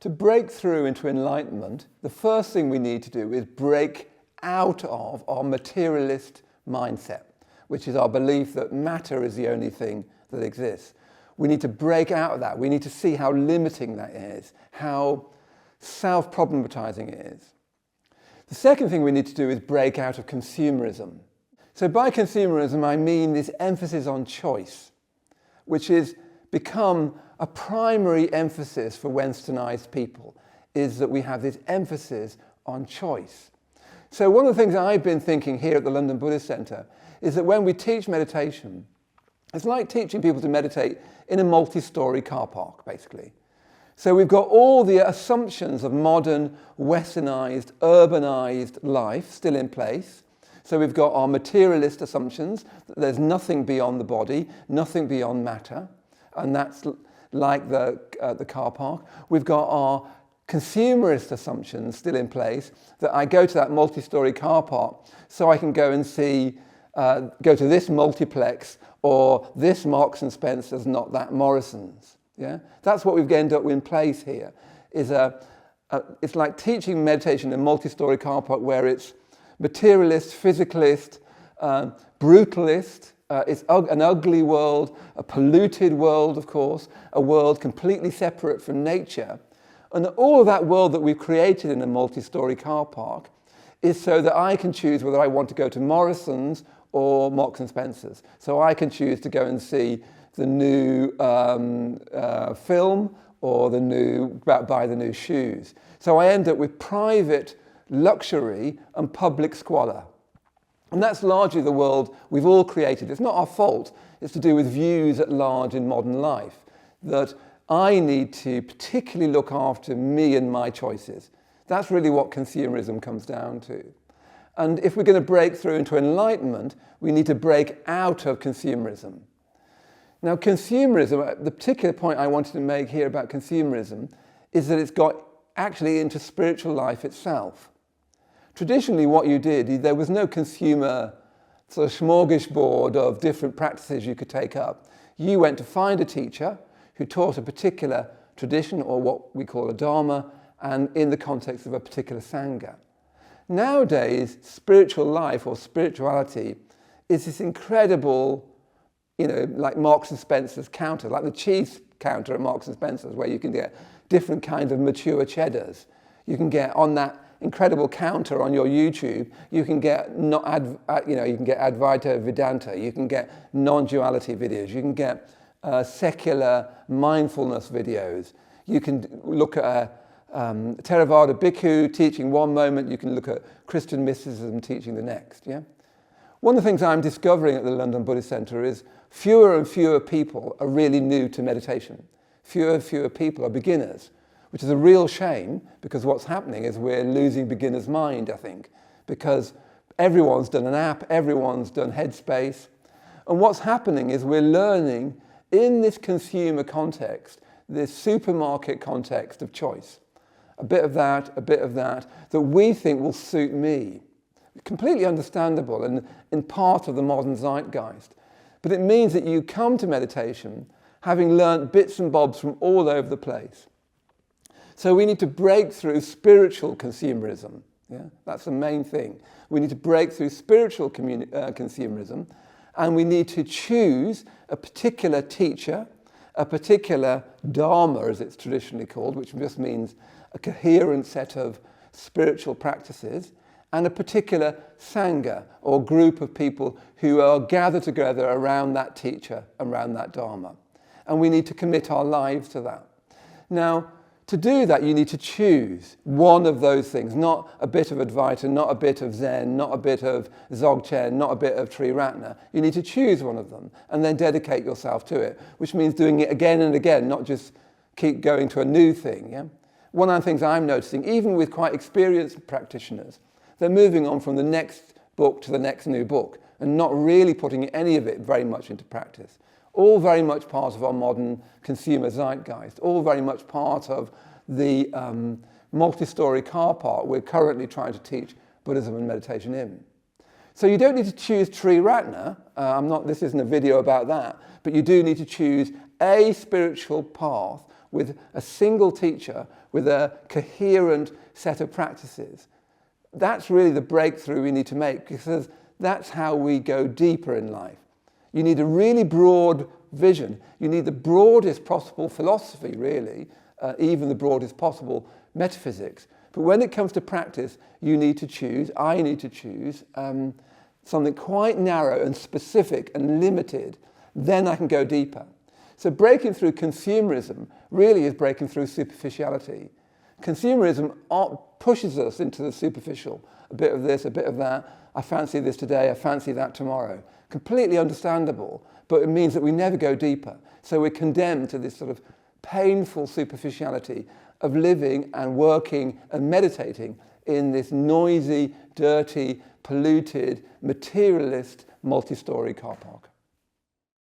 To break through into enlightenment, the first thing we need to do is break out of our materialist mindset, which is our belief that matter is the only thing that exists. We need to break out of that. We need to see how limiting that is, how self-problematizing it is. The second thing we need to do is break out of consumerism. So by consumerism, I mean this emphasis on choice, which has become a primary emphasis for westernized people, is that we have this emphasis on choice. So one of the things I've been thinking here at the London Buddhist Centre is that when we teach meditation, it's like teaching people to meditate in a multi-story car park, basically. So we've got all the assumptions of modern, westernized, urbanized life still in place. So we've got our materialist assumptions, that there's nothing beyond the body, nothing beyond matter, and that's like the car park. We've got our consumerist assumptions still in place, that I go to that multi-story car park so I can go and see, go to this multiplex or this Marks and Spencer's, not that Morrison's. Yeah, that's what we've ended up in place here. It's like teaching meditation in a multi-story car park where it's materialist, physicalist, brutalist. It's an ugly world, a polluted world, of course, a world completely separate from nature. And all of that world that we've created in a multi-story car park is so that I can choose whether I want to go to Morrison's or Marks and Spencer's. So I can choose to go and see the new film or buy the new shoes. So I end up with private luxury and public squalor. And that's largely the world we've all created. It's not our fault. It's to do with views at large in modern life, that I need to particularly look after me and my choices. That's really what consumerism comes down to. And if we're going to break through into enlightenment, we need to break out of consumerism. Now, consumerism, the particular point I wanted to make here about consumerism is that it's got actually into spiritual life itself. Traditionally, what you did, there was no consumer sort of smorgasbord of different practices you could take up. You went to find a teacher who taught a particular tradition, or what we call a dharma, and in the context of a particular sangha. Nowadays, spiritual life or spirituality is this incredible, like Marks and Spencer's counter, like the cheese counter at Marks and Spencer's, where you can get different kinds of mature cheddars. You can get on that incredible counter on your YouTube, you can get you can get Advaita Vedanta, you can get non-duality videos, you can get secular mindfulness videos. You can look at a Theravada bhikkhu teaching one moment, you can look at Christian mysticism teaching the next. Yeah. One of the things I'm discovering at the London Buddhist Centre is fewer and fewer people are really new to meditation. Fewer and fewer people are beginners, which is a real shame, because what's happening is we're losing beginner's mind, I think, because everyone's done an app, everyone's done Headspace, and what's happening is we're learning in this consumer context, this supermarket context of choice, a bit of that, that we think will suit me. Completely understandable and in part of the modern zeitgeist. But it means that you come to meditation having learnt bits and bobs from all over the place. So we need to break through spiritual consumerism. Yeah? That's the main thing. We need to break through spiritual consumerism, and we need to choose a particular teacher, a particular dharma, as it's traditionally called, which just means a coherent set of spiritual practices, and a particular sangha, or group of people who are gathered together around that teacher, around that dharma. And we need to commit our lives to that. Now, to do that, you need to choose one of those things, not a bit of Advaita, not a bit of Zen, not a bit of Dzogchen, not a bit of Triratna. You need to choose one of them and then dedicate yourself to it, which means doing it again and again, not just keep going to a new thing. Yeah? One of the things I'm noticing, even with quite experienced practitioners, they're moving on from the next book to the next new book and not really putting any of it very much into practice. All very much part of our modern consumer zeitgeist, all very much part of the multi-story car park we're currently trying to teach Buddhism and meditation in. So you don't need to choose Triratna, this isn't a video about that, but you do need to choose a spiritual path with a single teacher with a coherent set of practices. That's really the breakthrough we need to make, because that's how we go deeper in life. You need a really broad vision. You need the broadest possible philosophy, really, even the broadest possible metaphysics. But when it comes to practice, you need to choose, I need to choose, something quite narrow and specific and limited. Then I can go deeper. So breaking through consumerism really is breaking through superficiality. Consumerism pushes us into the superficial. A bit of this, a bit of that. I fancy this today, I fancy that tomorrow. Completely understandable, but it means that we never go deeper. So we're condemned to this sort of painful superficiality of living and working and meditating in this noisy, dirty, polluted, materialist, multi-story car park.